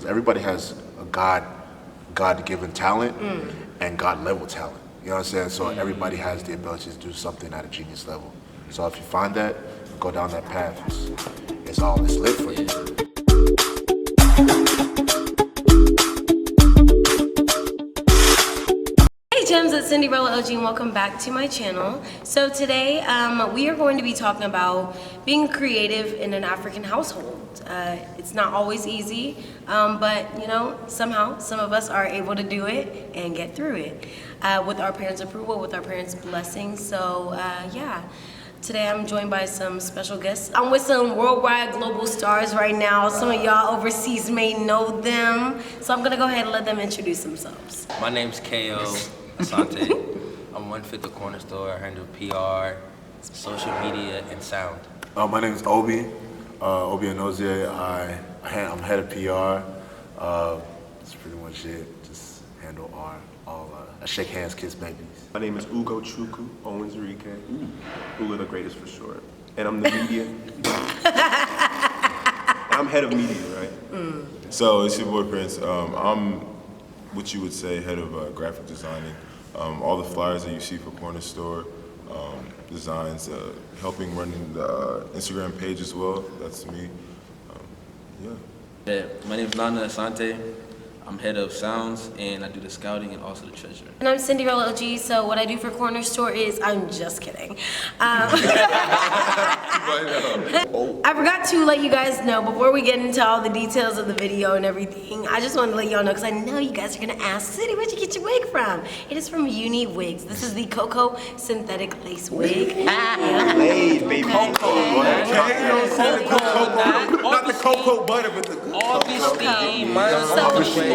because everybody has a God-given talent and God-level talent. You know what I'm saying? So everybody has the ability to do something at a genius level. So if you find that, go down that path. It's lit for you. Gems at Cindyrella OG, and welcome back to my channel. So today we are going to be talking about being creative in an African household. It's not always easy, but you know, somehow some of us are able to do it and get through it with our parents' approval, with our parents' blessing. So yeah. Today I'm joined by some special guests. I'm with some worldwide global stars right now. Some of y'all overseas may know them. So I'm gonna go ahead and let them introduce themselves. My name's K.O. Asante. I'm 1/5 of Cornerstore. I handle PR, social media, and sound. My name is Obi Anozie. I'm head of PR. That's pretty much it. Just handle I shake hands, kiss babies. My name is Ugo Chukwu Owens Rike. Ugo the greatest for short. And I'm the media. I'm head of media, right? So it's your boy Prince. I'm what you would say head of graphic designing. All the flyers that you see for Cornerstore, designs, helping running the Instagram page as well. That's me. Yeah, my name's Nana Asante. I'm head of sounds, and I do the scouting and also the treasurer. And I'm Cindyrella OG, so what I do for Cornerstore is, I'm just kidding. I forgot to let you guys know, before we get into all the details of the video and everything, I just wanted to let y'all know, because I know you guys are going to ask, Cindy, where'd you get your wig from? It is from Uni Wigs. This is the Cocoa Synthetic Lace Wig. Laid, baby. Cocoa. Not the cocoa butter, but the good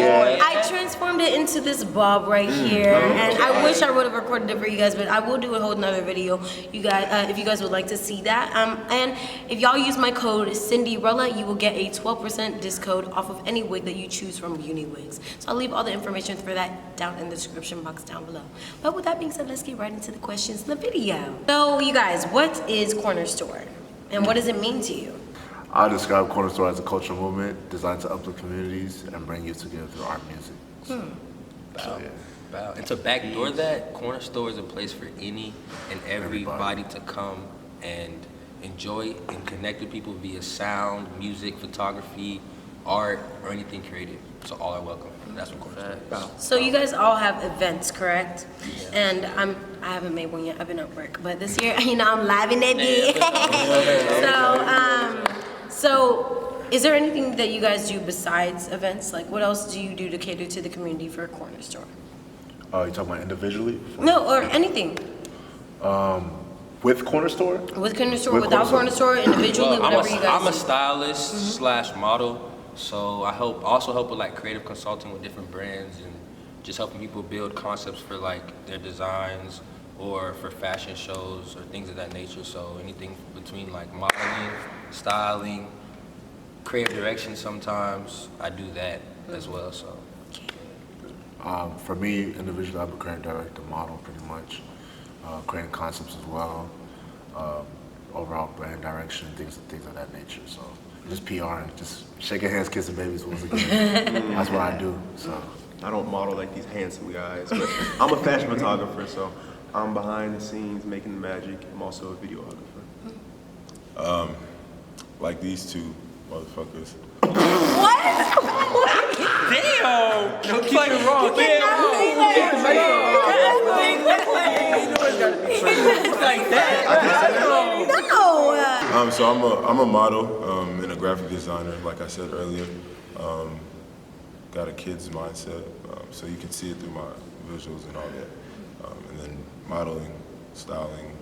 So, I transformed it into this bob right here, and I wish I would have recorded it for you guys, but I will do a whole nother video, you guys, if you guys would like to see that. And if y'all use my code Cindyrella, you will get a 12% discount off of any wig that you choose from Uni Wigs. So I'll leave all the information for that down in the description box down below. But with that being said, let's get right into the questions in the video. So you guys, what is Cornerstore, and what does it mean to you? I describe Cornerstore as a cultural movement designed to uplift communities and bring you together through art music. So, Wow. And to backdoor that, Cornerstore is a place for any and everybody to come and enjoy and connect with people via sound, music, photography, art, or anything creative. So all are welcome. That's what Cornerstore is. So you guys all have events, correct? Yeah. And I haven't made one yet. I've been at work, but this year, you know, I'm live in it. So, is there anything that you guys do besides events? Like, what else do you do to cater to the community for Cornerstore? You talking about individually? No, or anything. With Cornerstore? With Cornerstore, without Cornerstore, individually, whatever you guys I'm a do. stylist slash model, so I also help with like creative consulting with different brands and just helping people build concepts for like their designs or for fashion shows or things of that nature. So anything between like modeling, styling, creative direction sometimes, I do that as well. So for me, individually, I'm a creative director, model pretty much, creating concepts as well, overall brand direction, things of that nature. So just PR and just shaking hands, kissing babies once again. That's what I do. So I don't model like these handsome guys, but I'm a fashion photographer, so I'm behind the scenes making the magic. I'm also a videographer. like these two motherfuckers. What? damn! Don't keep it wrong. No. So I'm a model and a graphic designer, like I said earlier. Got a kid's mindset, so you can see it through my visuals and all that. And then modeling, styling,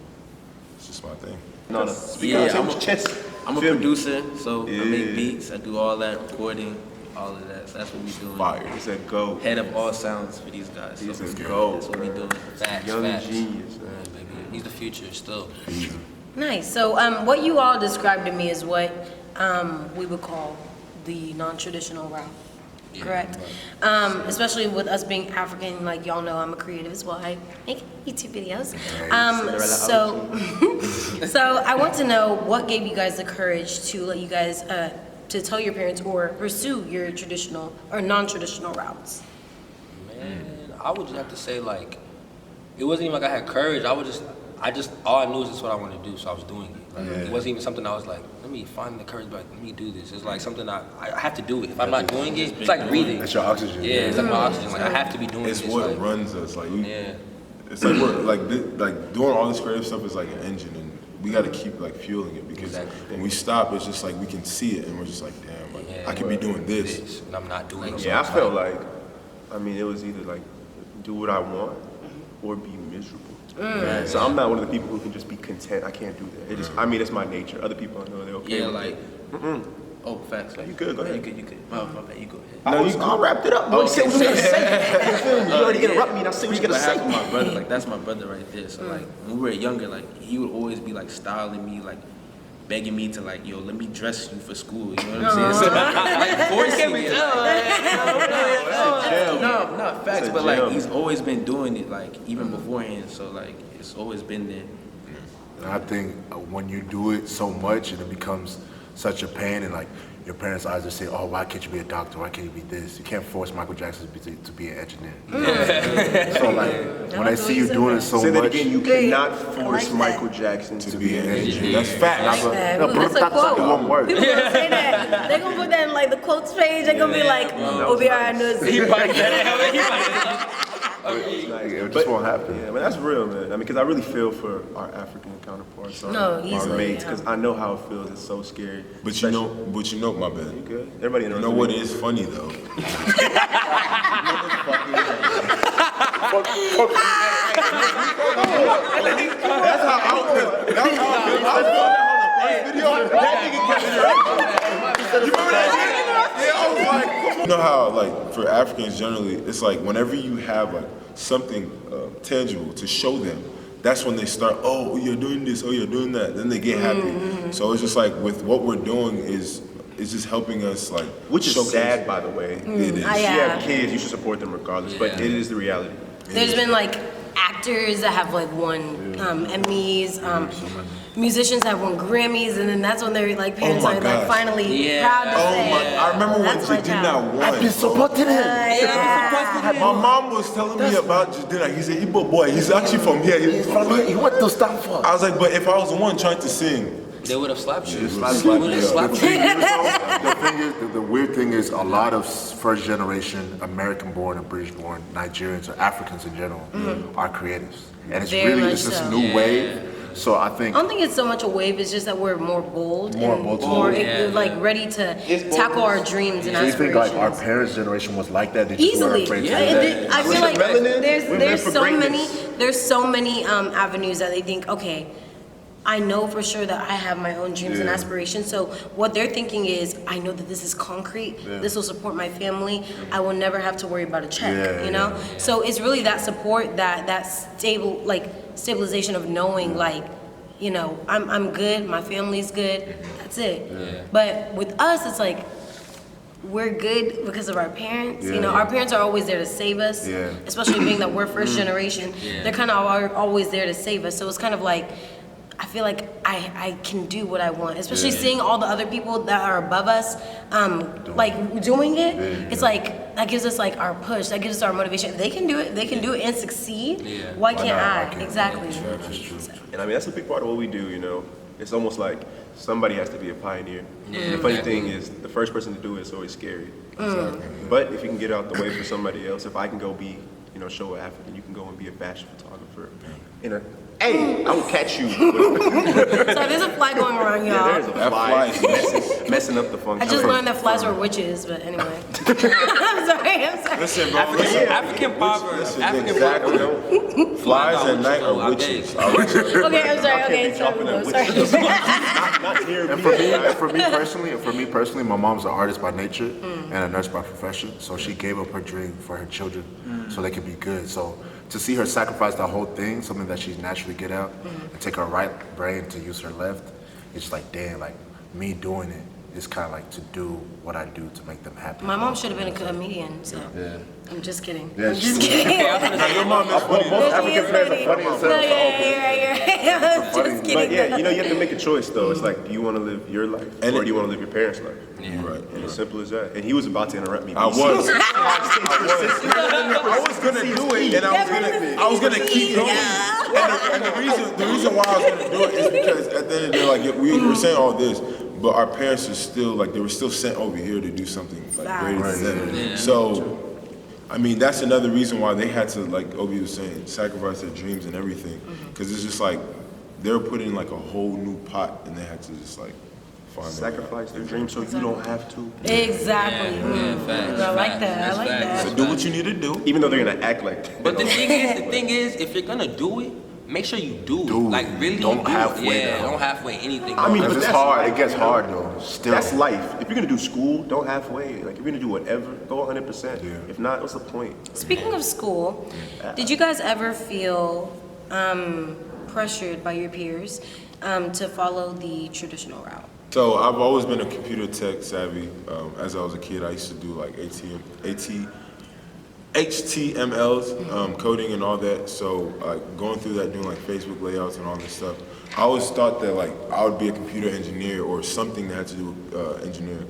it's just my thing. No, I'm a producer, so I make beats, I do all that, recording, all of that. So that's what we doing. Fire. He's a go. Head of all sounds for these guys. He's So a go. that's what we doing. Facts, Young facts. genius, man. Yeah, baby. He's the future still. Nice. So what you all described to me is what we would call the non-traditional route. Correct. Especially with us being African, like y'all know, I'm a creative as well. I make YouTube videos. So I want to know what gave you guys the courage to let you guys to tell your parents or pursue your traditional or non-traditional routes? Man, I would just have to say like, it wasn't even like I had courage. I just all I knew is this is what I wanted to do, so I was doing it. Like, it wasn't even something I was like, let me find the courage, like let me do this. It's like something I have to do it. If I'm not doing it, it's like breathing. That's your oxygen. Yeah, it's like my oxygen. Like I have to be doing It's this. what like, runs us. Like we, yeah. it's like we're like doing all this creative stuff is like an engine, and we got to keep like fueling it because when we stop, it's just like we can see it, and we're just like, damn, like Yeah, I could be doing this. and I'm not doing it. Yeah, I felt like, I mean, it was either like do what I want or be miserable. So I'm not one of the people who can just be content. I can't do that. It just, I mean, it's my nature. Other people I know they're okay. Yeah, with like. it. Oh, facts. You good? Go ahead. You good. My bad. You go ahead. I wrapped it up. Boy, say what you gonna say. You already interrupt me. Now say what you gonna What happened say. with my brother, like that's my brother right there. So like when we were younger, like he would always be like styling me, like begging me to like, yo, let me dress you for school. You know what I'm saying? So, like forcing me. No, facts. It's a But like gem. he's always been doing it, like even beforehand. So like it's always been there. And I think when you do it so much and it becomes such a pain, and like your parents' eyes just say, "Oh, why can't you be a doctor? Why can't you be this?" You can't force Michael Jackson to be an engineer. So like when I see you doing it so Say that much, again. You cannot I force like Michael Jackson to be an engineer. That's fact. That's a quote. one word. People gonna say that. They're gonna put that in like the quotes page. They're gonna be like, OBR knows. It just won't happen. Yeah, but that's real, man. I mean, because I really feel for our African counterparts, No, our easily, mates, yeah. because I know how it feels. It's so scary. But you know, my bad. You good? Everybody You knows. know what is funny though? That's how I feel. That's how I feel. You know how like for Africans generally, it's like whenever you have like something tangible to show them, that's when they start. Oh, you're doing this. Oh, you're doing that. Then they get happy. So it's just like with what we're doing is just helping us like. Which is showcase- sad, by the way. It is. If you have kids, you should support them regardless. But it is the reality. There's been like actors that have like won Emmys, musicians that have won Grammys, and then that's when their like parents my are like gosh. finally proud to Oh say. my! I remember when That's my Jadina child. won. I've been supporting him. Yeah. My mom was telling me about Jadina. He's an Igbo boy. He's actually from here. He went to Stanford. I was like, but if I was the one trying to sing, They would have slapped you. slapped They you. would have slapped you. The weird thing is a lot of first generation American-born and British-born Nigerians or Africans in general are creatives, and it's Very really much it's this so. new wave. So I think I don't think it's so much a wave, it's just that we're more bold and bold. more Yeah. like ready to tackle our dreams and do you think aspirations. like our parents' generation was like that? They just were Easily. afraid to Yeah, do that? I feel like Melanin, there's we're meant for so greatness. many avenues that they think, okay, I know for sure that I have my own dreams and aspirations. So what they're thinking is, I know that this is concrete. This will support my family. I will never have to worry about a check. Yeah, you know. So it's really that support, that stabilization of knowing, like, you know, I'm good. My family's good. That's it. But with us, it's like, we're good because of our parents. You know, our parents are always there to save us, especially being that we're first generation. They're kind of always there to save us. So it's kind of like, I feel like I can do what I want, especially seeing all the other people that are above us, like doing it. It's like, that gives us like our push, that gives us our motivation. If they can do it and succeed, why can't I? Exactly. And I mean, that's a big part of what we do, you know. It's almost like somebody has to be a pioneer. And the funny thing is, the first person to do it is always scary. But if you can get out the way for somebody else, if I can go be, you know, show African, you can go and be a fashion photographer. Hey, I will catch you. So there's a fly going around, y'all. Yeah, there's a fly messing up the I function. just learned that flies were witches, but anyway. I'm sorry. listen, bro. African proverbs. African proverbs. Flies at night are witches. All right? Okay, I'm sorry. Okay, sorry. Not here. And for me personally, my mom's an artist by nature and a nurse by profession. So she gave up her dream for her children so they could be good. So to see her sacrifice the whole thing, something that she's naturally good at, and take her right brain to use her left, it's just like, damn, like me doing it is kind of like to do what I do to make them happy. My mom should have been a comedian, so Yeah. I'm just kidding. Yeah, I'm just kidding. Your mom is funny. Most African parents are funny as hell. No, yeah. I'm just kidding. But yeah, you know, you have to make a choice though. It's like, do you want to live your life And or do you want to live your parents' life? You're right. And as simple as that. And he was about to interrupt me. I was. I was gonna do it, and I was gonna keep going. And the reason why I was gonna do it is because at the end of the day, like we were saying all this, but our parents are still like they were still sent over here to do something like greater than them. So, I mean, that's another reason why they had to, like Obi was saying, sacrifice their dreams and everything, because it's just like they were put in like a whole new pot, and they had to just like find Sacrifice their dreams so you don't have to. Exactly. Facts, I like facts, that. I that's like facts. that. So do what you need to do. Even though they're gonna act like that. But the thing is, if you're gonna do it, make sure you do. Do. Like really Don't do halfway it. Yeah, down. don't halfway anything. I mean, Because but it's that's hard. life. It gets hard though. Still. That's life. If you're gonna do school, don't halfway. Like if you're gonna do whatever, go 100%. Yeah. If not, what's the point? Speaking of school, did you guys ever feel pressured by your peers to follow the traditional route? So I've always been a computer tech savvy. As I was a kid, I used to do like HTMLs, coding and all that. So like going through that, doing like Facebook layouts and all this stuff. I always thought that like I would be a computer engineer or something that had to do with engineering.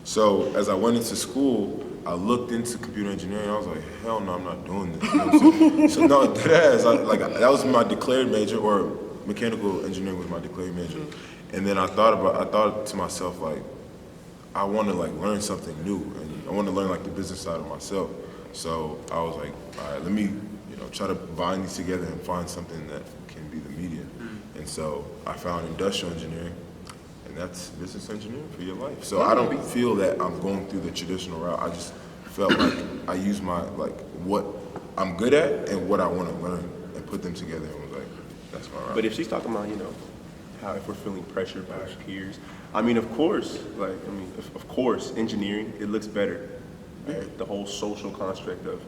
So as I went into school, I looked into computer engineering. I was like, hell no, I'm not doing this. You know what I'm saying? So no, that was my declared major, or mechanical engineering was my declared major. And then I thought to myself, like, I want to like learn something new, and I want to learn like the business side of myself. So I was like, all right, let me, try to bind these together and find something that can be the media. And so I found industrial engineering, and that's business engineering for your life. So I don't feel that I'm going through the traditional route. I just felt like I used my like what I'm good at and what I want to learn and put them together, and was like, that's my route. But if she's talking about, how if we're feeling pressured by our peers, I mean, of course, of course, engineering, it looks better. The whole social construct of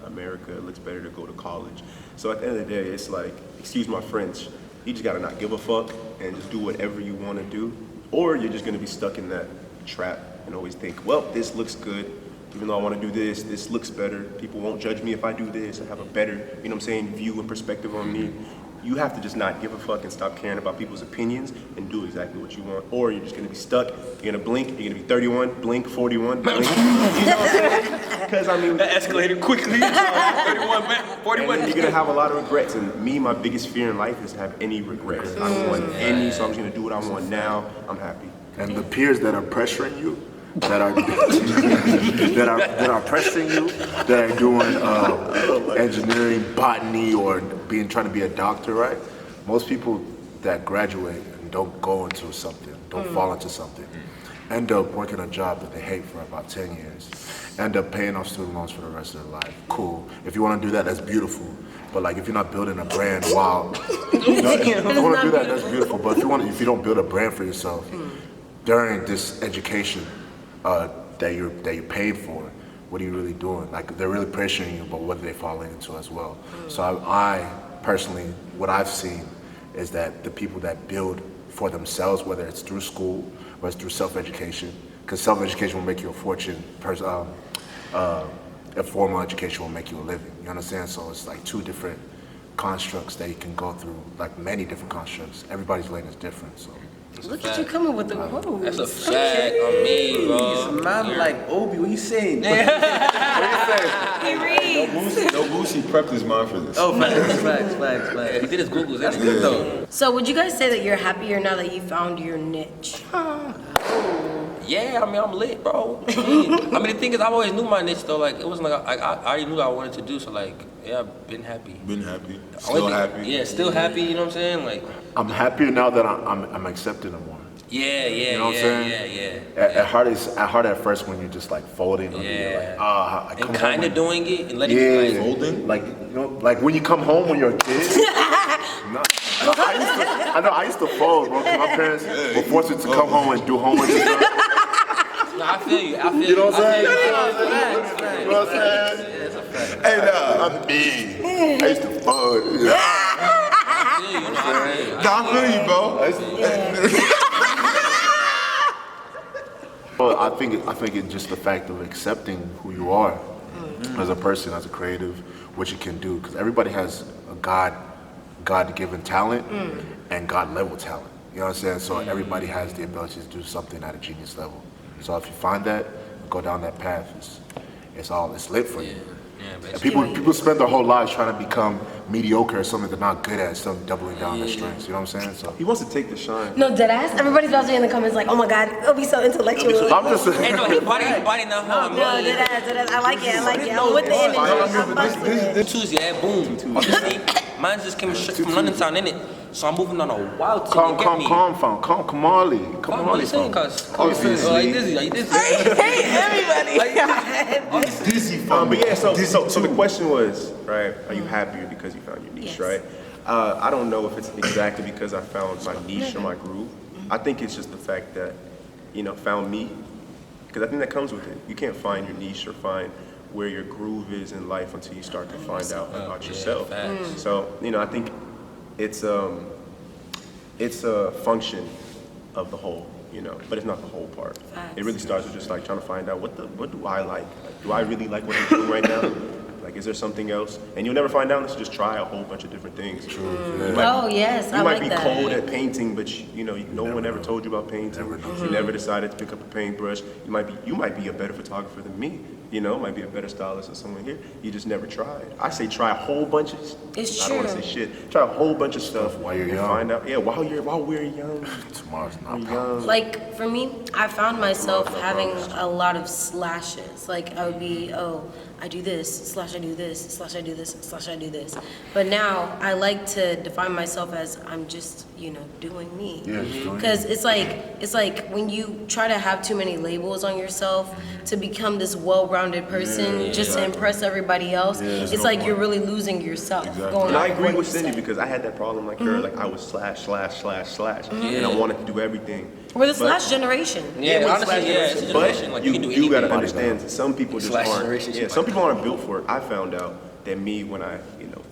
America, it looks better to go to college. So at the end of the day, it's like, excuse my French, you just gotta not give a fuck and just do whatever you wanna do, or you're just gonna be stuck in that trap and always think, well, this looks good, even though I wanna do this, this looks better, people won't judge me if I do this, I have a better, view and perspective on me. You have to just not give a fuck and stop caring about people's opinions and do exactly what you want. Or you're just gonna be stuck, you're gonna blink, you're gonna be 31, blink, 41, blink. You know what I'm saying? Because that escalated quickly. 31, 41. and you're gonna have a lot of regrets. And me, my biggest fear in life is to have any regrets. I don't want any, so I'm just gonna do what I want now. I'm happy. And the peers that are pressuring you, that are pressing you, that are doing engineering, botany, or trying to be a doctor, right? Most people that graduate and don't go into something, don't fall into something, end up working a job that they hate for about 10 years, end up paying off student loans for the rest of their life. Cool. If you want to do that, that's beautiful. But like, if you're not building a brand, wow. If you want to do that, that's beautiful. But if you don't build a brand for yourself during this education that you're paying for, what are you really doing? Like, they're really pressuring you, but what are they falling into as well? So I personally, what I've seen is that the people that build for themselves, whether it's through school or it's through self-education, because self-education will make you a fortune, a formal education will make you a living. You understand? So it's like two different constructs that you can go through, like many different constructs. Everybody's lane is different, so. Look at you coming with the quotes. That's a fact on me, bro. Man, like Obi, what you saying? He reads. No Boosie prepped his mind for this. Oh, facts. He did his Googles. That's good though. So would you guys say that you're happier now that you found your niche? Yeah, I'm lit, bro. The thing is, I always knew my niche though. Like, it wasn't like I already knew what I wanted to do. So like, yeah, I've been happy. Been happy. Still happy. Yeah, still happy. You know what I'm saying? Like, I'm happier now that I'm accepting them more. yeah. You know what I'm saying? At heart at first when you're just like folding, or you're like, I come And kind home of doing it and letting yeah, you like, Folding? like like when you come home when you're a kid. I used to fold, bro. 'Cause my parents were forced to come home and do homework and stuff. no, I feel you. You know what I'm saying? You You know what I'm saying? Hey, I'm big. I used to fold. Yeah. I feel you, bro. Well, I think it's just the fact of accepting who you are as a person, as a creative, what you can do. Because everybody has a God-given talent and God-level talent. You know what I'm saying? So everybody has the ability to do something at a genius level. So if you find that, go down that path. It's lit for you. Yeah, And people spend their whole lives trying to become mediocre or something they're not good at, so doubling down their strengths. You know what I'm saying? So He wants to take the shine. No, deadass. Everybody's about to be in the comments like, oh my God, it'll be so intellectual. I'm just saying. Hey, no, he body now. No, deadass. I like it. I'm with the energy. I'm busting it. Tuesday, boom. Obviously, mine just came straight from London town, innit? So I'm moving on a wild Come thing. on, Cause Obviously. are you dizzy? Hey, everybody. But yeah, so the question was, right, are you happier because you found your niche, Yes. right? I don't know if it's exactly because I found my niche or my groove. I think it's just the fact that, found me. Because I think that comes with it. You can't find your niche or find where your groove is in life until you start to find out about yourself. So, I think it's a function of the whole, but it's not the whole part. It really starts with just like trying to find out what do I like? Do I really like what I'm doing right now? Like, is there something else? And you'll never find out unless you just try a whole bunch of different things. Oh, yes. I You like might be that. cold at painting, but no one ever told you about painting. You never decided to pick up a paintbrush. You might be a better photographer than me. Might be a better stylist than someone here. You just never tried. I say try a whole bunch of. It's I don't want true. to say shit. Try a whole bunch of stuff While you're and young. find out. Yeah, while we're young. Tomorrow's not We're promised. young. Like, for me, I found myself having a lot of slashes. Like, I would be, I do this, / I do this, / I do this, / I do this. But now, I like to define myself as I'm just, doing me. Yeah, just doing you. Because it's like when you try to have too many labels on yourself to become this well-rounded person just to impress everybody else, it's like you're really losing yourself. Exactly. Going And I off of agree what with you Cindy said. because I had that problem like her. Like I was ////, and I wanted to do everything. We're the But- slash generation. Yeah, we're honestly, slash it's a generation. Like, you can do you gotta anything. understand that some people just Slash aren't. generation, Yeah, shit some like people aren't built for it. I found out that me, when I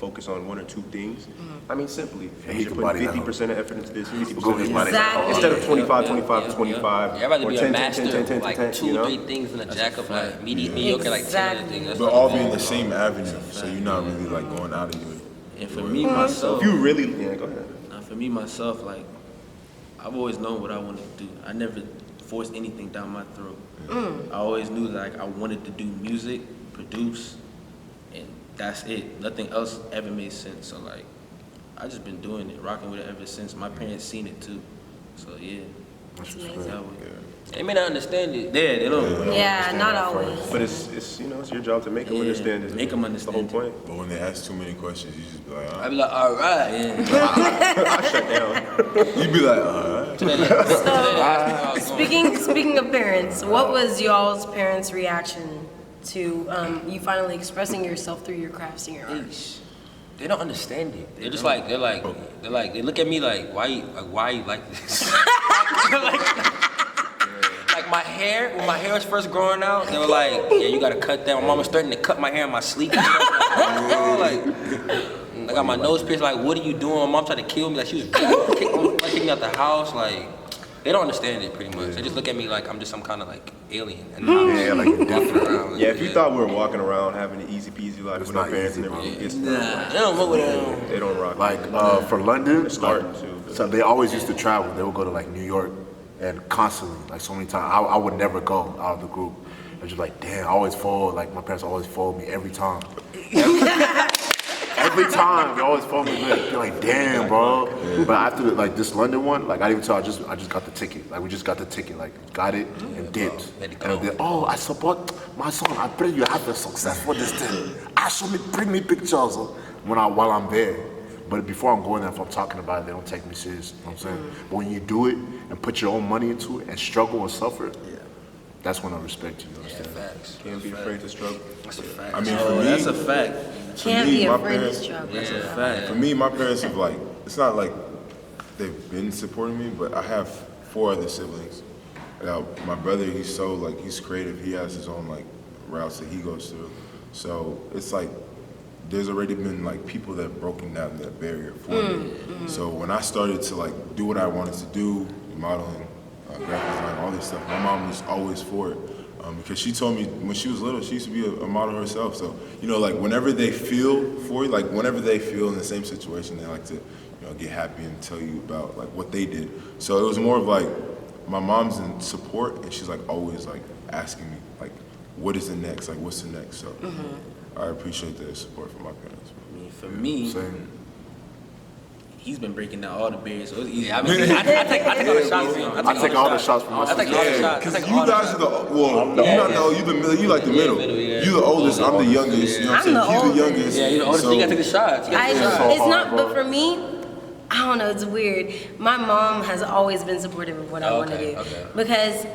focus on one or two things, I mean simply, he you can put body that 50% of effort into this, 50% Go into body this. that. Exactly. Instead of 25, Yeah, 25 to yeah, 25, I'd rather or be 10, a 10, master 10, 10, 10, of like 10, 2 or 3 things and a jack of like mediocre like 10 other things. That's But not all the be in goal. the same avenue, so you're not really like going out of your. And for me, myself, If you really, go ahead. for me, myself, like, I've always known what I wanted to do. I never forced anything down my throat. I always knew like I wanted to do music, produce, and that's it. Nothing else ever made sense. So like, I just been doing it, rocking with it ever since. My parents seen it too. So yeah. That's amazing. That way. They may not understand it. Yeah, they don't. Yeah, not always. But it's it's your job to make them Yeah, understand it. make 'em That's the whole understand point. But when they ask too many questions, you just be like, I'd be like, all right. Yeah. I shut down. you be like, alright. Speaking of parents, what was y'all's parents' reaction to you finally expressing yourself through your crafts and your art? Eesh. They don't understand it. They're just like, they look at me like, why you like this? Like my hair, when my hair was first growing out, they were like, yeah, you gotta cut that. My mom was starting to cut my hair in my sleep. And stuff. Like, I got my nose pierced. Like, what are you doing? My mom tried to kill me. Like, she was kicking me out the house. Like, they don't understand it pretty much. They just look at me like I'm just some kind of like alien. And like you're walking around. Yeah, if you thought we were walking around having an easy peasy life It's with our not parents easy, and everything, bro. it's Nah, they don't know what they do. they don't rock. Like for London, starting like, to. so they always used to travel. They would go to like New York, and constantly, like so many times, I would never go out of the group. I was just like, damn, I always fold. Like my parents always fold me every time. Every time, they always phone me. You're like, damn, bro. But after like this London one, like I didn't even tell. I just got the ticket. Like we just got the ticket. Like got it and dipped. And then, I support my son. I pray you have a successful this thing. Bring me pictures while I'm there. But before I'm going there, if I'm talking about it, they don't take me serious. You know what I'm saying? But when you do it and put your own money into it and struggle and suffer, that's when I respect you. You understand? Facts. Can't be afraid to struggle. That's a fact. I mean, for Oh, me, that's a fact. Can't me, be my afraid to parents- struggle. That's a fact. for me, my parents have like, it's not like they've been supporting me, but I have 4 other siblings. My brother, he's creative. He has his own like routes that he goes through. So it's like, there's already been like people that have broken down that barrier for me. So when I started to like do what I wanted to do, modeling, graphic design, all this stuff. My mom was always for it. Because she told me when she was little, she used to be a model herself. So, like whenever they feel for you, like whenever they feel in the same situation, they like to, get happy and tell you about like what they did. So it was more of like my mom's in support, and she's like always like asking me like, what is the next? Like, what's the next? So I appreciate the support from my parents. I mean, for me, Same. he's been breaking down all the barriers, so it's easy. Yeah, I take all the shots. I take all the shots from my I take sister. all the shots. Because you guys are you the middle, you like the middle. yeah. You the oldest, I'm the youngest. You know what I'm I'm saying? the You the youngest. Yeah, you're the oldest. So, You gotta take the shots. It's not, but for me, I don't know, it's weird. My mom has always been supportive of what I want to do. Okay. Because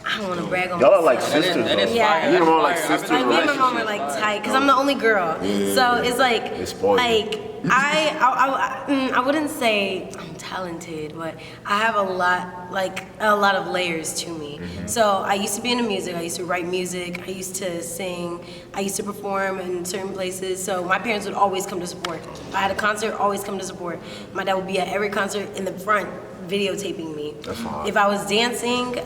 I don't want to brag on Y'all are myself. like sisters, that is though. Yeah. You know, like I've been sisters. Like me and my mom are relationship. like tight because I'm the only girl. So it's like, They spoil you. like I wouldn't say I'm talented, but I have a lot of layers to me. So I used to be into music. I used to write music. I used to sing. I used to perform in certain places. So my parents would always come to support. If I had a concert, always come to support. My dad would be at every concert in the front, videotaping me. That's hard. If I was dancing,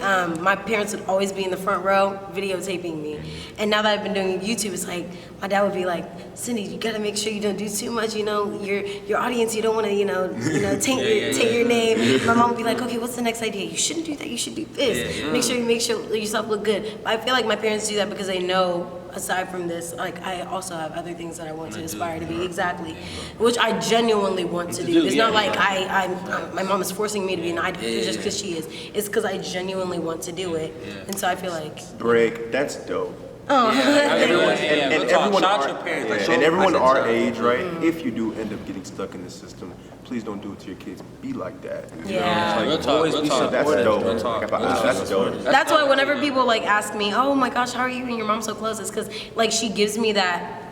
my parents would always be in the front row videotaping me. And now that I've been doing YouTube, it's like my dad would be like, Cindy, you gotta make sure you don't do too much. Your audience, you don't want to, taint your name. My mom would be like, okay, what's the next idea? You shouldn't do that. You should do this. Make sure you make yourself look good. But I feel like my parents do that because they know. Aside from this, like I also have other things that I want to aspire to be exactly, which I genuinely want to do. It's not like my mom is forcing me to be an idol just because she is. It's because I genuinely want to do it, and so I feel like. Greg, that's dope. Everyone And everyone our age, right? If you do end up getting stuck in the system, please don't do it to your kids. Be like that. Yeah. Real talk. That's dope. Real talk. That's dope. That's why whenever people like ask me, oh my gosh, how are you and your mom so close? It's because like she gives me that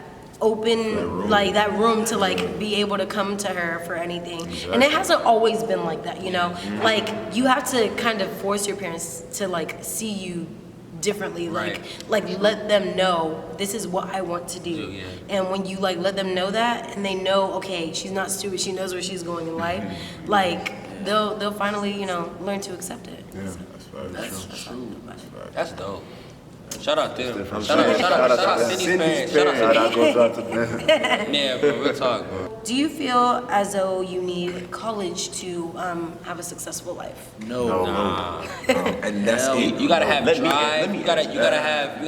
open that room to like be able to come to her for anything. And it hasn't always been like that, Like you have to kind of force your parents to like see you differently, like let them know this is what I want to do. And when you like let them know that and they know, okay, she's not stupid, she knows where she's going in life, like they'll finally, learn to accept it. Yeah, that's true. That's dope. Shout out them. Different. Shout out Cindy's fans. Shout out Shout out Cindy. goes out to them. Yeah, bro, real talk, bro. Do you feel as though you need college to have a successful life? No. And that's it. You gotta have Let me- drive. let me You gotta have drive. You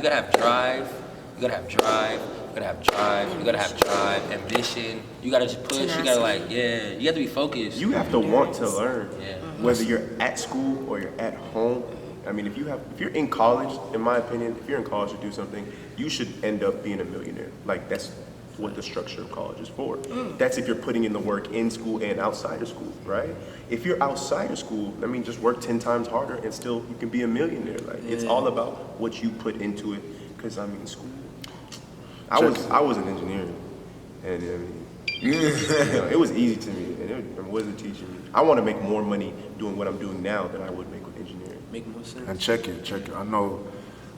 gotta have drive. You gotta have drive. You gotta have drive. Ambition. You gotta just push. You gotta you have to be focused. You have to want to learn. Yeah. Whether you're at school or you're at home. I mean, if you're in college, in my opinion, if you're in college to do something, you should end up being a millionaire. Like that's what the structure of college is for. That's if you're putting in the work in school and outside of school, right? If you're outside of school, I mean, just work 10 times harder and still you can be a millionaire. Like it's all about what you put into it. Because I mean, school. I was an engineer, and I mean, it was easy to me, and it wasn't teaching me. I want to make more money doing what I'm doing now than I would make with engineering. Make more sense. And check it. I know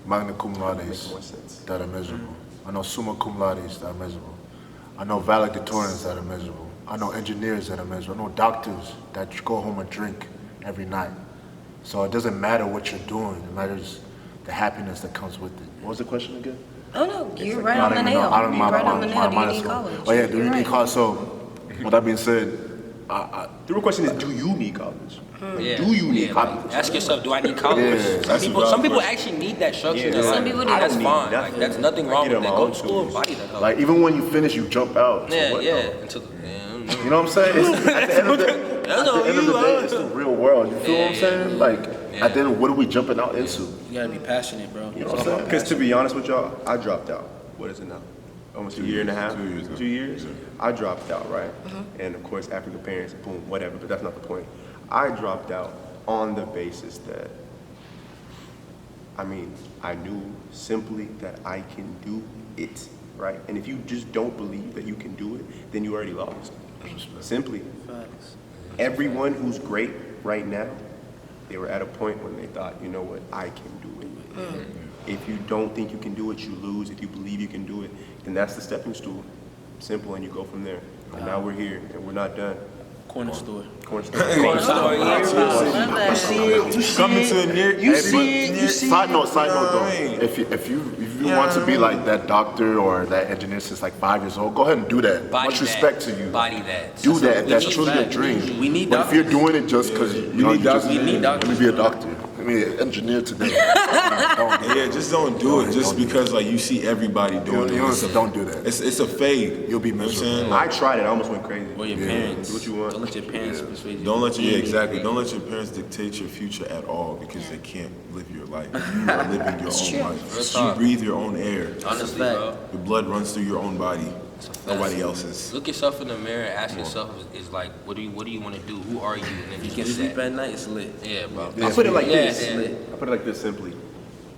magna cum laudes Makes more sense. that are miserable. I know summa cum laudes that are miserable. I know valedictorians that are miserable. I know engineers that are miserable. I know doctors that go home and drink every night. So it doesn't matter what you're doing. It matters the happiness that comes with it. What was the question again? Oh no, you're right on the nail. You're right on the nail. Do you need college? Oh yeah, do you need college? So, with that being said, The real question is, do you need college? Yeah. Do you need college? Ask yourself, do I need college? Yeah, Some people actually need that structure. Yeah, some people do. That's I don't need fine. nothing. Like, that's nothing wrong get with it that. on my Go own to school and tools. body that up. like even when you finish, you jump out. So Yeah, what, yeah. though? You know what I'm saying? It's, at the end of the day, it's the real world. You feel what I'm saying? Like at the end, what are we jumping out into? You gotta be passionate, bro. You know what I'm saying? Because to be honest with y'all, I dropped out. What is it now? Almost a year and a half? 2 years. 2 years? I dropped out, right? And of course, African parents, boom, whatever, but that's not the point. I dropped out on the basis that, I mean, I knew simply that I can do it, right? And if you just don't believe that you can do it, then you already lost. Simply. Facts. Everyone who's great right now, they were at a point when they thought, you know what, I can do it. If you don't think you can do it, you lose. If you believe you can do it, then that's the stepping stool. Simple, and you go from there. And now we're here, and we're not done. Cornerstore. Cornerstore. Cornerstore, yeah. Coming to a near. Side note though. If you want to be like that doctor or that engineer since like 5 years old, go ahead and do that. Much respect to you. Body that. Do that. That's need truly your that. dream. We need But if you're doing it just because you need doctors. We need doctors. Let me be a doctor. Let me be an engineer today. Don't do Yeah, just don't do it. Just because like you see everybody doing it. Don't do that. It's a fade. You'll be You know what I'm miserable. saying? I Like, tried it. I almost went crazy. Or your parents. Do what you want. Don't let your parents persuade you. don't let your Don't let your parents dictate your future at all because they can't live your life. You are living your own life. You breathe your own air. Honestly, fact. bro. Your blood runs through your own body. Nobody else's. Look yourself in the mirror and ask yourself, is like, what do you want to do? Who are you? And then You just can do sleep that. at night, it's lit. Yeah, bro. I put it like this. Yeah. I put it like this simply.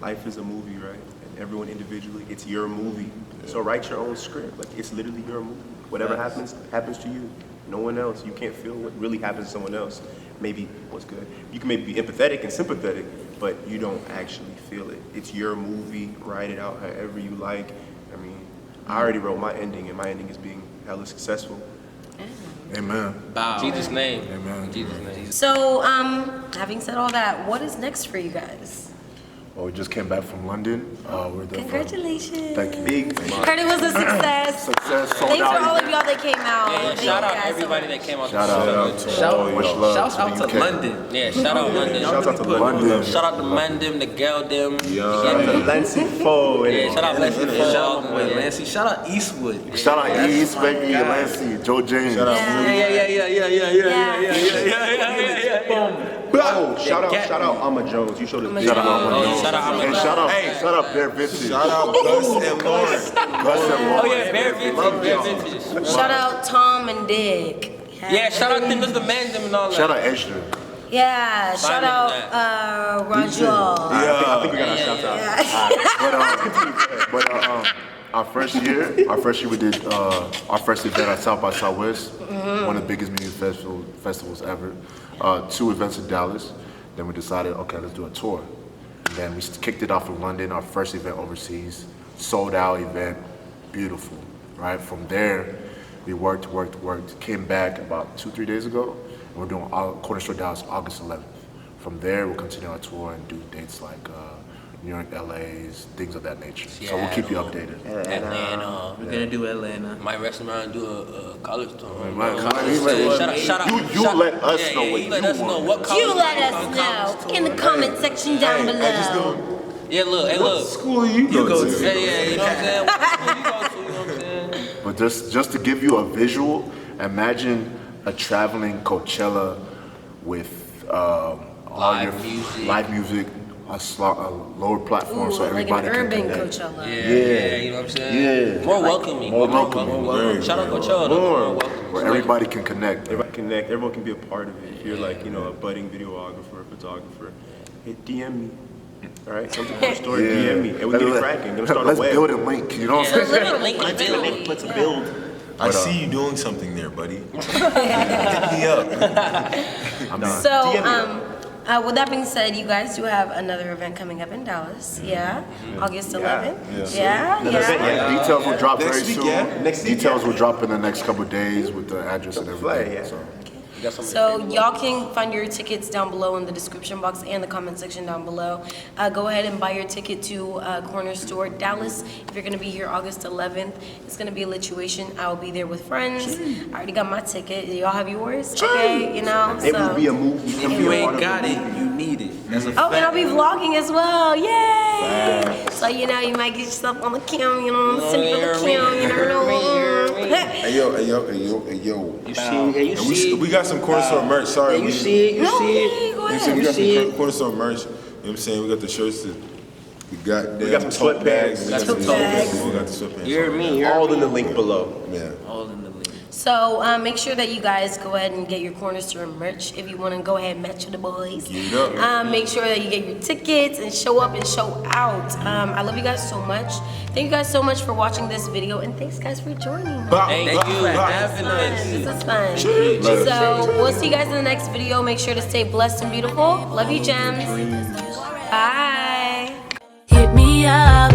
Life is a movie, right? And everyone individually, it's your movie. So write your own script. Like it's literally your movie. Whatever happens to you. No one else. You can't feel what really happens to someone else. Maybe what's good. You can maybe be empathetic and sympathetic, but you don't actually feel it. It's your movie. Write it out however you like. I mean, I already wrote my ending, and my ending is being hella successful. Amen. Bow. In Jesus' name. Amen. In Jesus' name. So, having said all that, what is next for you guys? Well, we just came back from London. We're there for- Congratulations. Thank you. Big. Heard it was a success. Success. Sold Thanks for out. all of y'all that came out. Yeah, Thank shout you out guys so everybody much. that came out. Shout out to Shout- all. Much love Shout to out the to UK. London. Yeah, shout out London. Shout out to London. Shout out to Mandem, the Geldem. Shout out to Lancey Foe. Yeah, shout out Leslie Shout out my Paul. boy Lancey. Shout out Eastwood. Shout out East, baby, Lancey, Joe James. Shout out Oh, shout out Amma Jones. You showed us. Shout out Oh, Alma Jones. shout out Alma And Jones. shout out Bear Vintage. Shout out Gus and Lawrence. Gus and Oh Lawrence. yeah, Bear Vintage. Shout out Tom and Dick. Yeah, shout out them to the Mandem and all that. Shout out Esther. Yeah, shout out Rajul. I think we got our shouts out. But our first year we did our first event at South by Southwest, one of the biggest music festivals ever. 2 events in Dallas. Then we decided, okay, let's do a tour. And then we kicked it off in London, our first event overseas, sold out event, beautiful, right? From there, we worked, came back about 2-3 days ago, and we're doing Cornerstore Dallas August 11th. From there, we'll continue our tour and do dates like New York, LA's, things of that nature. So we'll keep you updated. Atlanta. We're gonna do Atlanta. Might rest around and do a college tour. Shout out. You let us know what you let you us know want. what college. You let us know in the comment section down below. Yeah, look, hey, look. School you go to. Yeah, you know what I'm saying? What school you go to, you know what I'm saying? But just to give you a visual, imagine a traveling Coachella with all Live your music. live music, a lower platform so Ooh, like an everybody can urban connect. Coachella. Yeah, you know what I'm saying? Yeah. More welcoming. More welcoming. Very, Shout out very Coachella, though. More welcoming. Where everybody can connect. Everybody connect. Everyone can be a part of it. If you're like, a budding videographer, photographer, DM me. All right, something for the story. DM me, and we get it cracking. Let's start a Let's web. build a link. You know what I'm saying? Let's build. I see you doing something there, buddy. Hit me up. So, with that being said, you guys do have another event coming up in Dallas. Yeah, August 11th. Yeah. Details will drop Next very week, soon. yeah. Next week, Details yeah. will drop in the next couple of days with the address and everything. Yeah. So. So y'all can find your tickets down below in the description box and the comment section down below. Go ahead and buy your ticket to Cornerstore Dallas. If you're gonna be here August 11th, it's gonna be a lituation. I will be there with friends. I already got my ticket. Y'all have yours? Okay, you know. It will So. be a movie. If you ain't got it, you need it. That's a Oh, and I'll fact. be vlogging as well. Yay! So you know, you might get yourself on the cam. You know, send me the cam. You never know. Hey yo. You see it. And we got some Cornerstore merch. Sorry, You see it. You No, see hey, it. go We ahead. got see some it. Cornerstore merch. You know what I'm saying? We got the shirts that we got some tote sweatpants. bags. We got Tote some tote bags. bags. We got the sweatpants. You hear me? You hear All me? in the link below. Yeah. All in the link. So make sure that you guys go ahead and get your Cornerstore merch if you want to go ahead and match with the boys. Get it up. Make sure that you get your tickets and show up and show out. I love you guys so much. Thank you guys so much for watching this video, and thanks guys for joining me. Thank you for having Fun. us. This is fun. So we'll see you guys in the next video. Make sure to stay blessed and beautiful. Love you, gems. Bye. Hit me up.